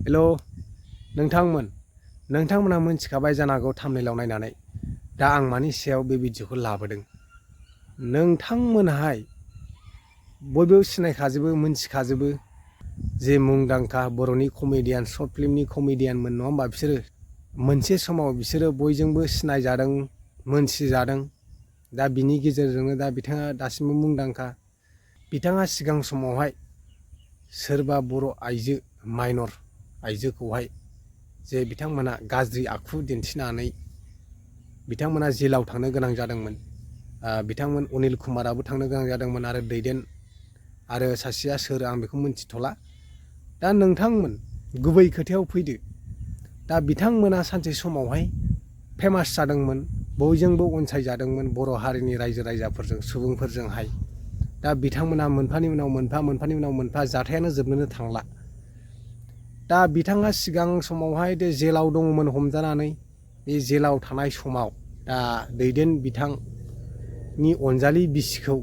Hello नोंथांमोना मोनथिखाबाय जानो हागौ थाम्बनेइलाव नायनानै दा आं मानि सायाव बे भिडिअखौ लाबोदों। नोंथांमोनहाय बयबो सिनायखाजोबो मोनथिखाजोबो जे मुंदांखा बर'नि कमेडियान शर्ट फिल्मनि कमेडियानमोन नङा होमबा बिसोरो मोनसे समाव बिसोरो बयजोंबो सिनायजादों मोनथिजादों। दा बिनि गेजेरजोंनो दा बिथाङा दासिमबो मुंदांखा। बिथाङा सिगां समावहाय सोरबा बर' आइजो माइनर आइजोखौहाय जे बिथांमोना गाज्रि आखु दिन्थिनानै बिथांमोना जेलाव थांनो गोनां जादोंमोन। बिथांमोन अनिल कुमाराबो थांनो गोनां जादोंमोन आरो दैदेन आरो सासेया सोर आं बेखौ मिन्थिथ'ला। दा नोंथांमोन गुबै खोथायाव फैदो। दा बिथांमोना सानसे समावहाय फेमास जादोंमोन, बयजोंबो अनसायजादोंमोन बर' हारिनि रायजो राजाफोरजों सुबुंफोरजोंहाय। दा बिथांमोना मोनफानि उनाव मोनफा जाथायानो जोबनोनो थांला। दा बिथाङा सिगां समावहाय जेलाव दङमोन हमजानानै। बे जेलाव थानाय समाव दा दैदेन बिथांनि अनजालि बिसिखौ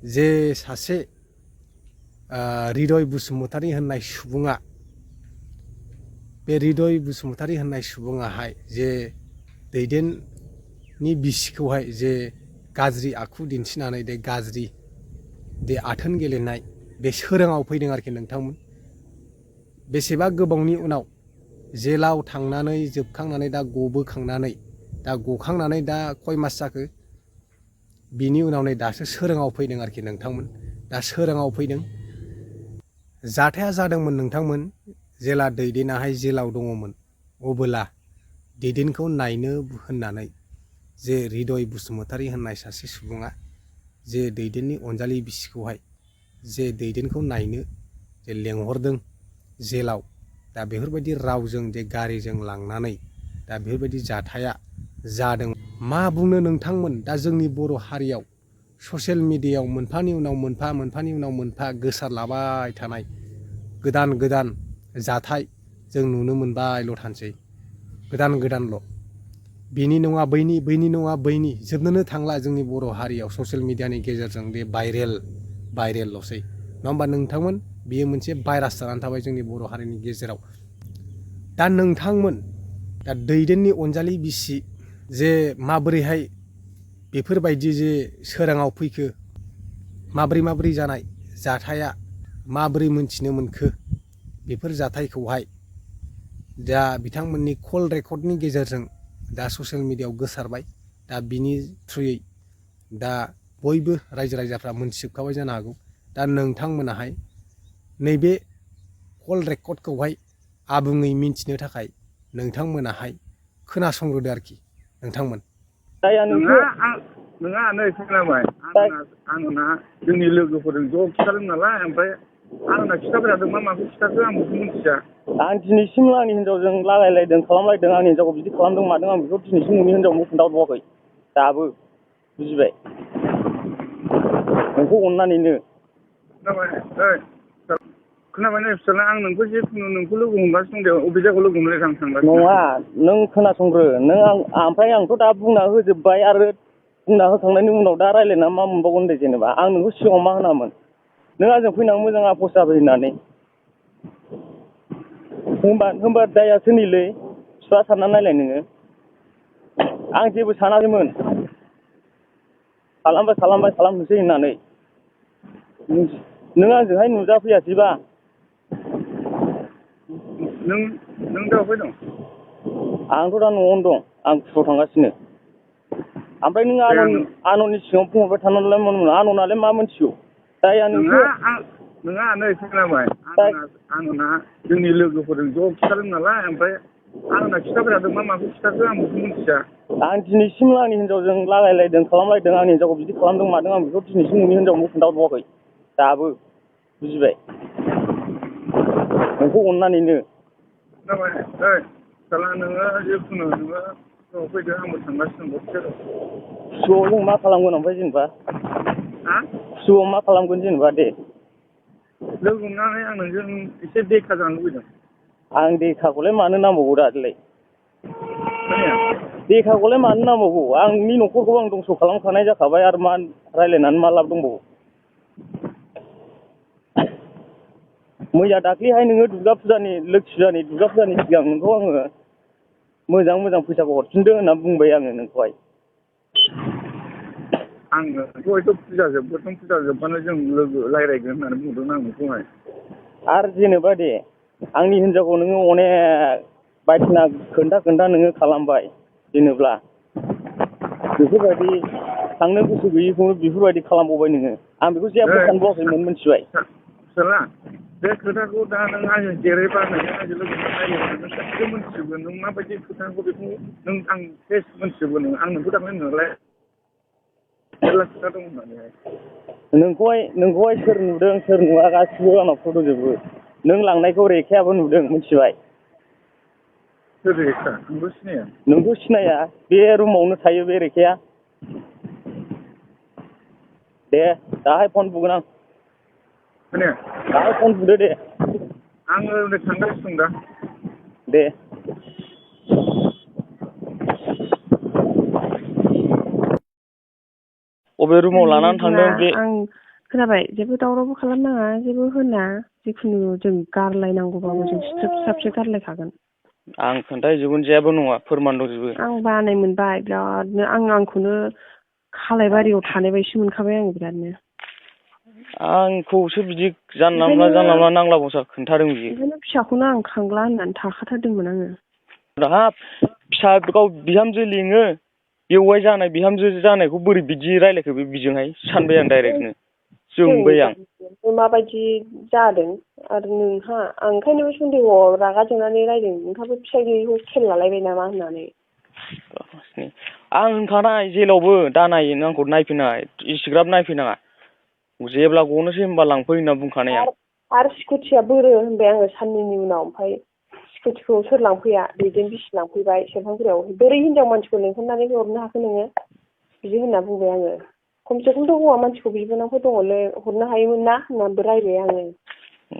जे सासे हृदय बसुमतारी होननाय सुबुङा, बे हृदय बसुमतारी होननाय सुबुङाहाय जे दैदेननि बिसिखौहाय जे गाज्रि आखु दिन्थिनानै गाज्रि आथोन गेलेनाय बे सोराङाव फैदों आरोखि नोंथांमोन। बेसेबा गोबावनि उनाव जेलाव थांनानै जोबखांनानै दा गबोखांनानै दा गखांनानै दा खय मास जाखो, बिनि उनाव नै दासो सोराङाव फैदों आरोखि नोंथांमोन। दा सोराङाव फैदों। जाथाया जादोंमोन नोंथांमोन जेला दैदेनाहाय जेलाव दङमोन अबोला दैदेनखौ नायनो होननानै जे हृदय बसुमतारी होननाय सासे सुबुङा जे दैदेननि अनजालि बिसिखौहाय जे दैदेनखौ नायनो जे लेंहरदों जेलाव। दा बेफोरबायदि रावजों जे गारिजों लांनानै दा बेफोरबायदि जाथाया जादों। मा बुंनो नोंथांमोन, दा जोंनि बर' हारियाव ससियेल मिडियायाव मोनफानि उनाव मोनफा गोसारलाबाय थानाय गोदान जाथाय जों नुनो मोनबायल' थानोसै। गोदानल'। बेनि नङा बैनि, बैनि नङा बैनि, जोबनोनो थांला जोंनि बर' हारियाव ससियेल मिडियानि गेजेरजों बे भाइरेलल'सै नङा होमबा नोंथांमोन। बियो मोनसे भाइरास जानानै थाबाय जोंनि बर' हारिनि गेजेराव। दा नोंथांमोन दा दैदेननि अनजालि बिसि जे माबोरैहाय बेफोरबायदि जे सोराङाव फैखो, माबोरै जानाय जाथाया, माबोरै मोनथिनो मोनखो बेफोर जाथायखौहाय दा बिथांमोननि कल रेकर्डनि गेजेरजों दा ससियेल मिडियायाव गोसारबाय। दा बिनि थ्रुयै दा बयबो रायजो राजाफ्रा मोनथिजोबखाबाय जानो हागौ। दा नोंथांमोनाहाय नैबे कल रेकर्डखौहाय आबुङै मिन्थिनो थाखाय नोंथांमोनाहाय खोनासंग्रोदो आरोखि नोंथांमोन। नङा नै खोनाबाय। आंना जोंनि लोगोफोरजों ज' खिथादों नालाय, ओमफ्राय आंना खिथाबाय थादों। माखौ खिथाखो आं बेखौ मिथिया। आं दिनैसिम आंनि हिन्जावजों लागायलायदों खालामलायदों, आंनि हिन्जावखौ बिदि खालामदों मादों, आं बेखौ दिनैसिम नोंनि हिन्जावनो खोन्थाहरबावाखै दाबो। बुजिबाय? नोंखौ अननानैनो। खोनाबाय नै फिसाला, आं नोंखौ जिखुनु नोंखौ लोगो हमगासिनो दं। अबे जायगायाव लोगो हमलाय आं थांगासिनो। नङा, नों खोनासंग्रो। नों ओमफ्राय आंथ' दा बुंना होजोब्बाय, आरो बुंना होखांनायनि उनाव दा रायज्लायना मा मोनबावगोन दे। जेनेबा आं नोंखौ सिगाङाव मा होनामोन, नों आंजों फैनानै मोजां आफस जाबाय होननानै। होमबा दाया सोरनिलै बिफा सानना नायलाय नोङो। आं जेबो सानाखैमोन, खालामनोसै होननानै। नों आंजोंहाय नुजाफैयासैबा नों दा अबहाय दं? आंथ' दा न'आवनो दं। आं खुसआव थांगासिनो। ओमफ्राय नों आनननि सिगाङाव बुंहरबाय थानानैलाय मा मोनो? आननालाय मा मोनथिगौ? दाया नोंसो नङा नै खोनाबाय। आंना जोंनि लोगोफोरजों ज' खिथादों नालाय, ओमफ्राय आंना खिथाबाय थादों। माखौ खिथाखो आं बेखौ मिथिया। आं दिनैसिम आंनि हिन्जावजों लागायलायदों खालामलायदों, आंनि हिन्जावखौ बिदि खालामदों मादों, आं बेखौ दिनैसिम नोंनि हिन्जावनो खोन्थाहरबावाखै दाबो। बुजिबाय? नोंखौ अननानैनो। खोनाबाय? फिसाला, नोङो जिखुनु नोङो फैदो, आंबो थांगासिनो दं। खुसुआव जों मा खालामगोन ओमफ्राय जेनेबा? खुसुआव मा खालामगोन जेनेबा दे? लोगो हमनानै आं नोंजों एसे देखा जानो लुबैदों। आं देखाखौलाय मानो नांबावगौ दालाय? देखाखौलाय मानो नांबावगौ? आंनि न'खरखौ आं दंस' खालामखानाय जाखाबाय, आरो मा रायज्लायनानै मा लाब दंबावो? मैया दाख्लैहाय नोङो दुर्गा फुजानि लोखि फुजानि दुर्गा फुजानि सिगां नोंखौ आङो मोजां मोजां फैसाखौ हरफिनदो होनना बुंबाय आङो नोंखौहाय। आङो हयथ' फुजा जोब्बानो जों लोगो रायज्लायगोन होननानै बुंदों आं नोंखौहाय। आरो जेनेबा दे आंनि हिनजावखौ नोङो अनेक बायदिसिना खोन्था नोङो खालामबाय जेनेब्ला बेफोरबायदि थांनो गोसो गैयिखौनो बेफोरबायदि खालामबावबाय नोङो। आं बेखौ जेबो सानबावाखैमोन मिथिबाय। फिसाला बे खोथाखौ दा नों आंजों जेरैबा नोङो आंजों लोगोसे रायज्लायबा नों गासिबो मोनथिजोबगोन नों माबायदि खोथाखौ बेखौ नों आं फेस मोनथिजोबगोन नों आं नोंखौ दाख्लै नोंलाय मेरला खोथा दं होननानैहाय। नोंखौहाय सोर नुदों सोर नुवा गासिबो आंनाव फट' जोबो। नों लांनायखौ रेखायाबो नुदों मिथिबाय। सोर रेखा आंथ' सिनाया। नोंखौ सिनाया बे रुमावनो थायो बे रेखाया। दे दाहाय फन बुगोन आं। खोनाया? दाहाय फन बुदो दे। आङो नै थांगासिनो दं दा। दे। अबे रुमाव लानानै थांदों बे आं खोनाबाय जेबो दावरावबो खालामनाङा जेबो होना जिखुनु जों गारलायनांगौबाबो जों सिथ्रोब सिथ्राबसो गारलायखागोन। आं खोन्थाहैजोबगोन जेबो नङा फोरमान दंजोबो। आं बानाय मोनबाय बिरादनो आंखौनो खालायबारियाव थानाय बायदि मोनखाबाय आङो बिरादनो। आंखौसो बिदि जानला मोनला नांला बंसा खोन्थादों बियो। ओंखायनो फिसाखौनो आं खांला होननानै थाखाथारदोंमोन आङो। हाब फिसा गाव बिहामजो लिङो बेवाइ जानाय बिहामजो जानायखौ बोरै बिदि रायलायखो बे बिजोंहाय सानबाय आं डाइरेक्टनो जोंबाय आं। माबायदि जादों आरो नोंहा आं ओंखायनो बे सन्देहआव रागा जोंनानै रायदों नोंहाबो फिसाइ गैयैखौ खेल लालायबाय नामा होननानै। आं होनखानाय जेलावबो दानाय आंखौ नायफैनाङा इसिग्राब नायफैनाङा जेब्ला गनोसै होनबा लांफै होनना बुंखानाय आं। आरो स्कुटिया बोरो होनबाय आङो साननैनि उनाव ओमफ्राय स्कुटिखौ सोर लांफैया दैदेन बिसि लांफैबाय सेरफांगुरियाव बोरै हिनजाव मानसिखौ लेंहरनानै हरनो हाखो नोङो बिदि होनना बुंबाय आङो। खमसे खमथ' हौवा मानसिखौ बिबोनांफोर दङलै हरनो हायोमोन ना होननानैबो रायबाय आङो।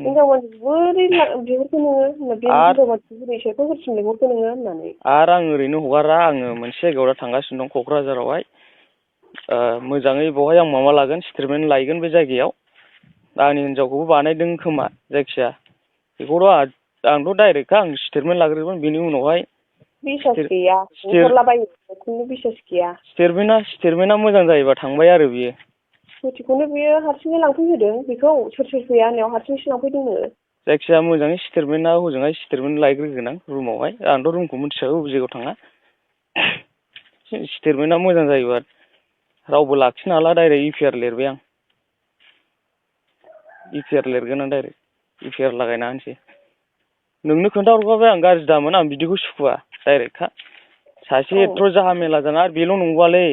हिनजाव मानसिखौ बोरै बिहरखो नोङो बे हिनजाव मानसिखौ बोरै सेरफांगुरिसिम लिंहरखो नोङो होननानै। आरो आं ओरैनो हगारा आङो मोनसे जायगायाव दा थांगासिनो दं क'क्राझारावहाय मोजाङै बेवहाय आं माबा लागोन स्टेटमेन्ट लायगोन बे जायगायाव आंनि हिनजावखौबो बानायदों खोमा जायखिया बेखौथ' आंथ' डाइरेक्टखा आं स्टेटमेन्ट लाग्रोगोन बेनि उनावहाय बिसास गैया ओंखारलाबायो खुनु बिसास गैया। स्टेटमेन्टआ मोजां जायोबा थांबाय आरो बियो। स्कुटिखौनो बियो हारसिङै लांफैहोदों बेखौ सोर फैया होननायाव हारसिंसो लांफैदोंनो। जायखिजाया मोजाङै स्टेटमेन्टआ हजोंहाय स्टेटमेन्ट लायग्रोगोन आं रुमावहाय आंथ' रुमखौ मिथिखागौ बबे जायगायाव थाङा स्टेटमेन्टआ मोजां जायोबा रावबो लाखिनो हाला डाइरेक्ट इउपिआर लिरबाय आं। इउपिआर लिरगोन आं डाइरेक्ट इउपिआर लागायना होनोसै। नोंनो खोन्थाहरखाबाय आं गाज्रि दामोन आं बिदिखौ सुखुवा डाइरेक्टखा सासे एथ' जाहा मेला जाना आरो बेल' नंबावालै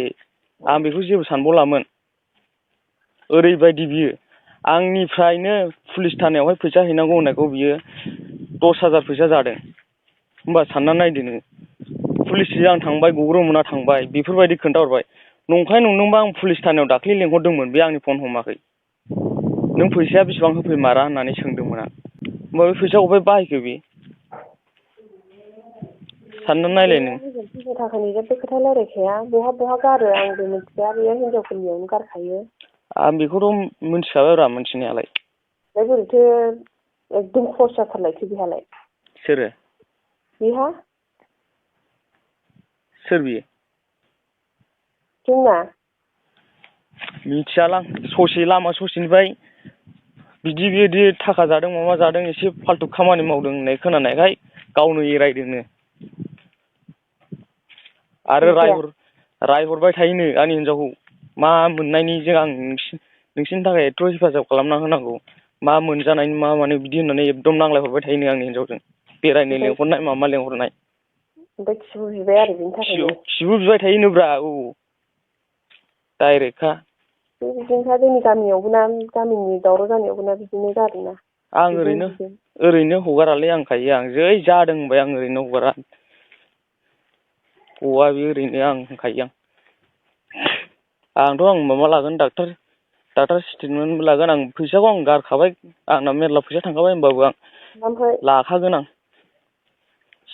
आं बेखौ जेबो सानबावलामोन। ओरैबायदि बियो आंनिफ्रायनो पुलिस थानायावहाय फैसा हैनांगौ होननायखौ बियो 10,000 फैसा जादों होमबा सानना नायदो नोङो पुलिसजों आं थांबाय गग्रोमोना थांबाय बेफोरबायदि खोन्थाहरबाय नंखाय नंदोंबा आं पुलिस थानायाव दाख्लै लेंहरदोंमोन बे आंनि फन हमाखै नों फैसाया बेसेबां होफैमारा होननानै सोंदोंमोन आं होमबा बे फैसाखौ अबेहाय बाहायखो बे सानना नायलाय नों फैसा थाखानि जेबो खोथा रायलायखाया बहा गारो आंबो मिथिया बेयो हिनजावफोरनियावनो गारखायो। आं बेखौथ' मिथिखाबायब्रा मिथिनायालाय। बोरैथो एकदम खर्स जाथारलायसै बेहालाय। सोरो? बेहा सोर बियो? जोंना मिथियालां ससे लामा ससेनिफ्राय बिदि थाखा जादों माबा जादों एसे फाल्थु खामानि मावदों होननाय खोनानायखाय गावनो एरायदोंनो आरो रायहरबाय थायोनो आंनि हिनजावखौ मा मोननायनिजों आं नोंसिनि थाखाय एथ' हेफाजाब खालामना होनांगौ मा मोनजानायनि मा माने बिदि होननानै एकदम नांलायहरबाय थायोनो आंनि हिनजावजों बेरायनो लेंहरनाय मामा लेंहरनाय ओमफ्राय खिबु बिबाय आरो बिनि थाखायनो खिबु बिबाय थायोनोब्रा औ डाइरेक्टखा बिदिनोखा जोंनि गामियावबो ना गामिनि दावराव जानायावबो ना बिदिनो जादोंना आं ओरैनो हगारालै आंखायो आं जै जादों होनबाय आं ओरैनो हगारा गवा बे ओरैनो आं होनखायो आंथ' माबा लागोन डाक्टार स्टेटमेन्टबो लागोन आं फैसाखौ आं गारखाबाय आंना मेरला फैसा थांखाबाय होमबाबो आं लाखागोन आं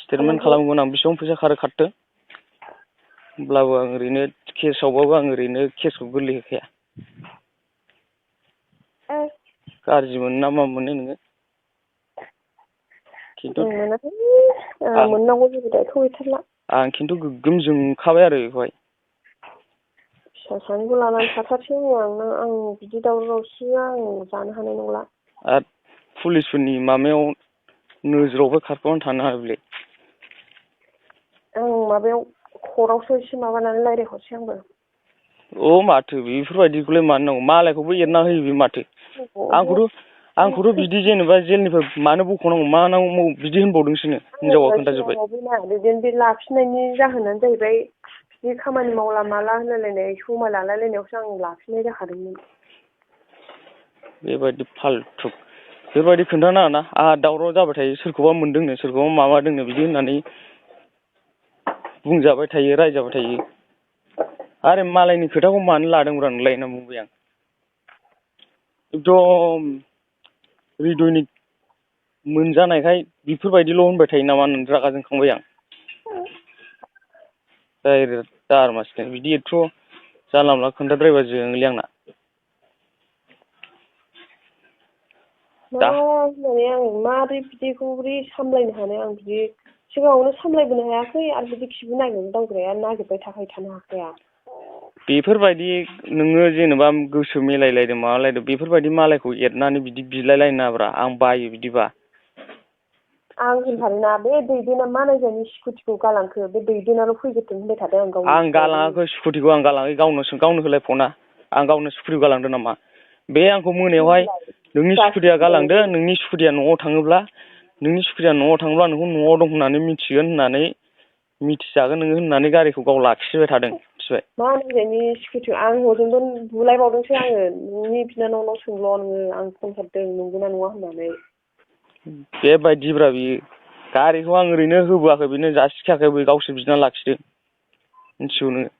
स्टेटमेन्ट खालामगोन आं बेसेबां फैसा खारथों होमब्लाबो आं ओरैनो केसावबाबो आं ओरैनो केसखौ गोरलै होखाया गाज्रि मोनो ना मा मोनो नोङो खिन्थु मोनाखै मोननांगौ जेबो दायथ' गैथारला। आं खिन्थु गोग्गोम जोंखाबाय आरो बेखौहाय। फिसा सानैखौ लानानै थाथारसै आं बिदि दावराव दावसिया आं जानो हानाय नंला। आरो पुलिसफोरनि माबायाव नोजोरावबो खारफानानै थानो हाया बेलाय। आं माबायाव कर्टआवसो एसे माबानानै रायज्लायहरसै आंबो। माथो बेफोरबायदिखौलाय मानो नांगौ, मालायखौबो एरना होयो बे माथो। आंखौथ' बिदि जेनेबा जेलनिफ्राय मानो बख'नांगौ मा नांगौ बिदि होनबावदोंसोनो हिनजावा खोन्थाजोब्बाय। बिदिनो बे लाफिननायनि जाहोनानो जाहैबाय बिदि खामानि मावला माला होनलायलायनाय समाय लालायलायनायावसो आं लाफिननाय जाखादोंमोन। बेबायदि फाल्थु बेबायदि खोन्थानाङा ना। आंहा दावराव जाबाय थायो, सोरखौबा मोनदोंनो सोरखौबा माबादोंनो बिदि होननानै बुंजाबाय थायो, रायजाबाय थायो। आरो मालायनि खोथाखौ मानो लादोंब्रा नोंलाय होनना बुंबाय आं। एकदम हृदयनि मोनजानायखाय बेफोरबायदिल' होनबाय थायो नामा होननानै रागा जोंखांबाय आं। डाइरेक्ट दारमासिनो बिदि एथ' जानला मोनला खोन्थाद्रायबा जोंलै आंना। मा होननानै आं माबोरै बिदिखौ बोरै सामलायनो हानो, आं बिदि सिगाङावनो सामलायबोनो हायाखै आरो बिदि खिबो नागिरनो दावग्राया नागिरबाय थानो हाखाया। बेफोरबायदि नोङो जेनेबा गोसो मिलायलायदों माबालायदों बेफोरबायदि मालायखौ एरनानै बिदि बिलायलायनो नाङाब्रा, आं बायो बिदिबा। आं होनथारोना बे दैदेना मा नायजानि स्कुटिखौ गालांखो, बे दैदेनाल' फैग्रोथों होनबाय थादों आं गावनि। आं गालाङाखै स्कुटिखौ, आं गालाङाखै गावनो होलायफना। आं गावनो स्कुटिखौ गालांदों नामा? बे आंखौ मोनायावहाय नोंनि स्कुटिया गालांदो, नोंनि स्कुटिया न'आव थाङोब्ला नोंखौ न'आव दं होननानै मिथिगोन होननानै मिथिजागोन नोङो होननानै गारिखौ गाव लाखिबाय थादों मिथिबाय। मा नायजानि स्कुटिखौ आं हजोंबो बुलायबावदोंसो आङो, नोंनि बिनानावनाव सोंल' नोङो आं फन हरदों नंगौना नङा होननानै। बेबायदिब्रा बियो, गारिखौ आं ओरैनो होबोआखै, बेनो जासिखायाखै, बे गावसोर बिना लाखिदों मिथिगौ नोङो।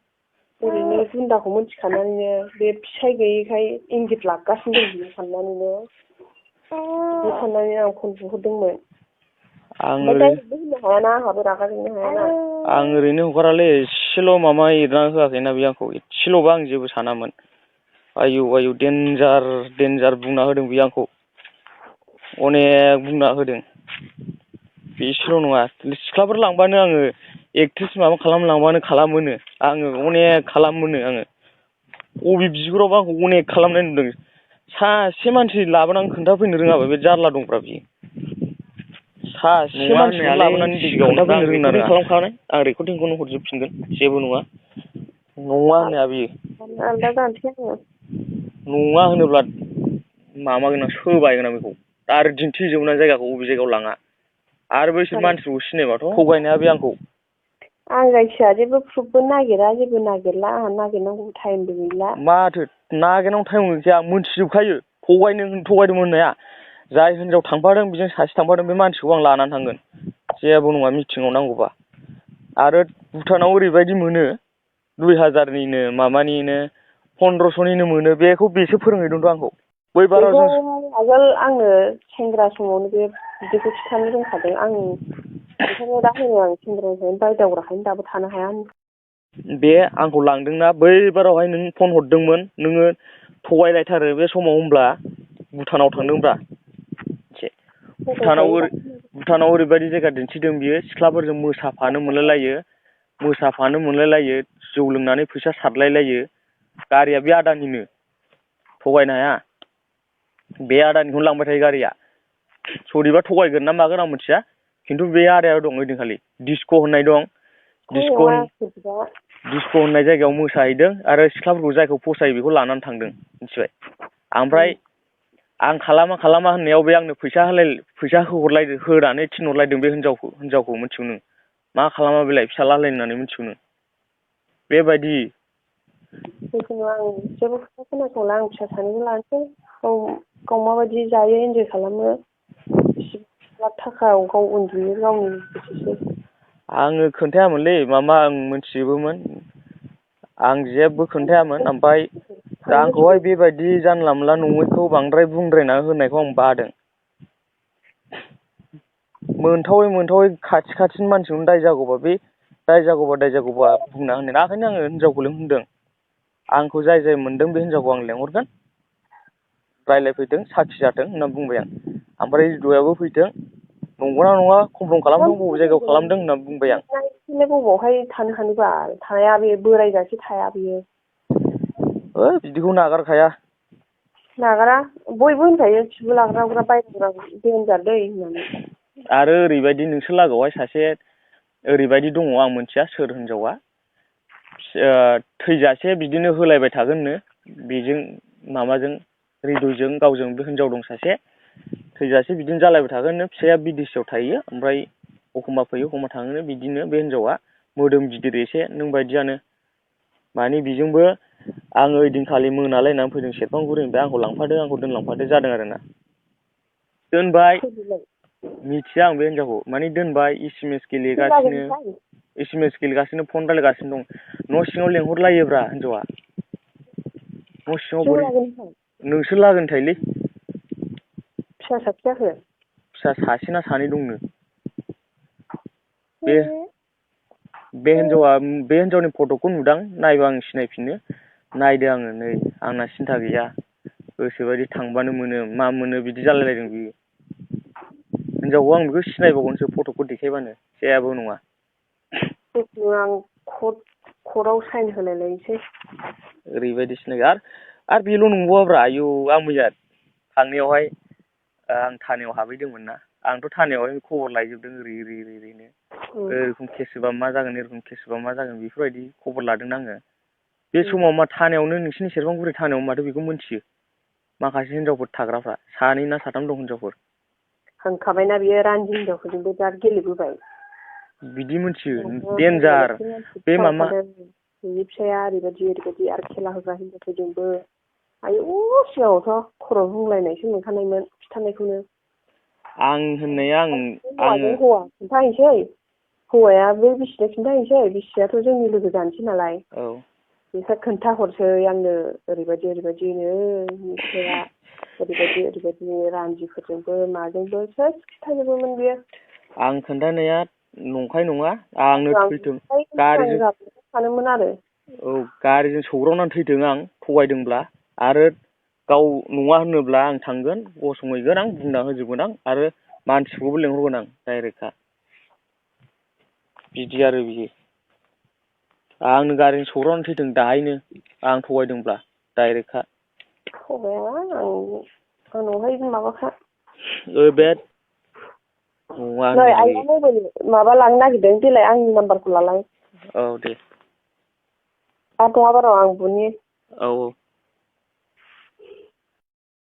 ओरैनो गुन्दाखौ मिथिखानानैनो बे फिसाइ गैयैखाय इंगित लागासिनो दं बियो साननानैनो बिदि साननानै आं फन बुहरदोंमोन। ओमफ्राय डाइरेक्टबो होननो हायाना, आंहाबो रागा जोंनो हायाना। आं ओरैनो हगारालै, एसेल' माबा एरना होआखैना बे आंखौ, एसेल'बा आं जेबो सानामोन। आयौ देन्जार बुंना होदों बे आंखौ, अनेक बुंना होदों। बेसेल' नङा, सिख्लाफोर लांबानो आङो एक्ट्रेस माबा खालामलांबानो खालामोनो आङो, अनेक खालामोनो आङो। अबे बिगुरावबा आंखौ अनेक खालामनाय नुदों। सासे मानसि लाबोनानै खोन्थाफैनो रोङाबा बे जारला दंब्रा बियो। सासे मानसिखौ लाबोनानै खोन्थाफैनो रोङा ना। खालामखानाय आं रेकर्डिंखौनो हरजोबफिनगोन, जेबो नङा। नङा होननाया बियो। आलदा जानोसै आङो। नङा होनोब्ला माबागोन आं, सोबायगोन आं बेखौ आरो दिन्थिजोबना जायगाखौ बबे जायगायाव लाङा। आरो बैसोर मानसिखौ सिनायबाथ' थगायनाया बे आंखौ। आं जायखिया जेबो प्रुफबो नागिरा, जेबो नागिरला, आंहा नागिरनांगौ टाइमबो गैला। माथो नागिरनांगौ टाइम गैखाया, आं मोनथिजोबखायो थगायदों होननाया। जाय हिनजाव थांफादों बेजों सासे थांफादों, बे मानसिखौ आं लानानै थांगोन, जेबो नङा मिटिङाव नांगौबा। आरो भुटानाव ओरैबायदि मोनो, 2000निनो माबानिनो 1500निनो मोनो, बेखौ बेसो फोरोंहैदोंथ' आंखौ। आगोल आंनो सेंग्रा समावनो बे बिदिखौ खिन्थानो रोंखादों। आं ओंखायनो दा होनो, आं सेंग्रानिफ्रायनो बायदावग्राखायनो दाबो थानो हाया। बे आंखौ लांदोंना, बैबारावहाय नों फन हरदोंमोन, नोङो थगायलायथारो बे समाव, होनब्ला भुटानाव थांदोंब्रा। भुटानाव ओरैबायदि जायगा दिन्थिदों बियो, सिख्लाफोरजों मोसाफानो मोनलायलायो, जौ लोंनानै फैसा सारलायलायो। गारिया बे आदानिनो, थगायनो हाया। बे आदानिखौनो लांबाय थायो गारिया। सोरनिबा थगायगोन ना मागोन आं मिथिया, खिन्थु बे आदाया दं ओइदिनखालि। डिस्क' होननाय दं, डिस्क' होननाय जायगायाव मोसाहैदों आरो सिख्लाफोरखौ जायखौ फसायो बेखौ लानानै थांदों मिथिबाय। ओमफ्राय आं खालामा होननायाव बे आंनो फैसा होनानै थिनहरलायदों बे हिनजावखौ मिथिगौ नों। मा खालामा बेलाय, फिसाला होननानै मिथिगौ नों। बेबायदि जिखुनु आं जेबो खोथा खोनासंला, आं फिसा सानैखौ लानोसै। गाव माबायदि जायो, इन्जय खालामो, लाख थाखायाव गाव उन्दुयो, गावनि गोसोसै। आङो खोन्थायामोनलै मामा, आं मोनथिजोबोमोन। आं जेबो खोन्थायामोन। ओमफ्राय दा आंखौहाय बेबायदि जानला मोनला नङैखौ बांद्राय बुंद्रायना होनायखौ आं बादों। मोनथावै खाथिनि मानसिखौनो दाय जागौबा बुंना होनो। ओंखायनो आङो हिनजावखौ होनदों, आंखौ जाय मोनदों बे हिनजावखौ आं लेंहरगोन, रायज्लायफैथों, साखि जाथों होनना बुंबाय आं। ओमफ्राय हृदयाबो फैथों, नंगौना नङा कमफ्रम खालामदों बबे जायगायाव खालामदों होनना बुंबाय आं। बिदिनो बबावहाय थानो हानोबा थाया बे बोरायजासे थाया बियो। बिदिखौ नागारखाया। नागारा बयबो होनखायो खिबु लाग्रा बायग्रा देनजार दै होननानै। आरो ओरैबायदि नोंसोर लागोआवहाय सासे ओरैबायदि दङ आं मोनथिया सोर हिनजावा थैजासे बिदिनो होलायबाय थागोननो बेजों माबाजों हृदयजों गावजों बे हिनजाव दं सासे थैजासे बिदिनो जालायबाय थागोननो फिसाया बिदेशआव थायो ओमफ्राय एखमबा फैयो एखमबा थाङोनो बिदिनो बे हिनजावा मोदोम गिदिर एसे नों बायदियानो माने बेजोंबो आङो ओइदिनखालि मोनालायनानै फैदों सेरफांगुरिनिफ्राय आंखौ लांफादो आंखौ दोनलांफादो जादों आरोना दोनबाय मिथिया आं बे हिनजावखौ माने दोनबाय SMS गेलेगासिनो फन रायलायगासिनो दं न' सिङाव लेंहरलायोब्रा हिनजावा न' सिङाव बोरै नोंसोर लागोनि थायोलै फिसा साबसे जाखो फिसा सासे ना सानै दंनो बे हिनजावनि फट'खौ नुदां नायबा आं सिनायफिनो नायदो आङो नै आंना सिन्था गैया गोसोबायदि थांबानो मोनो मा मोनो बिदि जालायलायदों बियो हिनजावखौ आं बेखौ सिनायबावगोनसो फट'खौ देखायबानो जेबो नङा आं कर्टआव साइन होलाय लायनोसै ओरैबायदि सिनायगोन आरो बेल' नंबावाब्रा आयौ आं मैया थांनायावहाय आं थानायाव हाबहैदोंमोन ना आंथ' थानायावहाय खबर लायजोबदों ओरैनो ओरैखम केस होबा मा जागोन एरखम केस होबा मा जागोन बेफोरबायदि खबर लादों आङो बे समाव मा थानायावनो नोंसिनि सेरफांगुरि थानायाव माथो बेखौ मिथियो माखासे हिनजावफोर थाग्राफ्रा सानै ना साथाम दं हिनजावफोर होनखाबायना बियो रान्दि हिनजावफोरजोंबो बिराद गेलेबोबाय बिदि मिथियो देन्जार बे मामा बिनि फिसाया ओरैबायदि आरो खेला होग्रा हिनजावफोरजोंबो आयौ सिगाङावथ' खर' बुंलायनायसो मोनखानायमोन खिथानायखौनो आं होननाया आङो हौवा खिन्थाहैसै हौवायाबो बिसिनो खिन्थाहैसै बिसियाथ' जोंनि लोगो जानोसै नालाय औ बिसोर खोन्थाहरसै आंनो ओरैबायदिनो फिसाया ओरैबायदि रान्दिफोरजोंबो माजोंबो सेस खिथाजोबोमोन बियो आं खोन्थानाया नंखाय नङा आंनो थैथों सानोमोन आरो औ गारिजों सौग्रावनानै थैथों आं थगायदोंब्ला आरो गाव नङा होनोब्ला आं थांगोन गसंहैगोन आं बुंना होजोबगोन आं आरो मानसिखौबो लेंहरगोन आं डाइरेक्टखा बिदि आरो बियो आंनो गारिजों सौग्रावनानै थैथों दाहायनो आं थगायदोंब्ला डाइरेक्टखा थगाया आंनावहाय माबाखा बे नै आइया मबाइल माबा लांनो नागिरदों देलाय आंनि नाम्बारखौ लालाय औ दे आरो नङाबा र' आं बुनि औ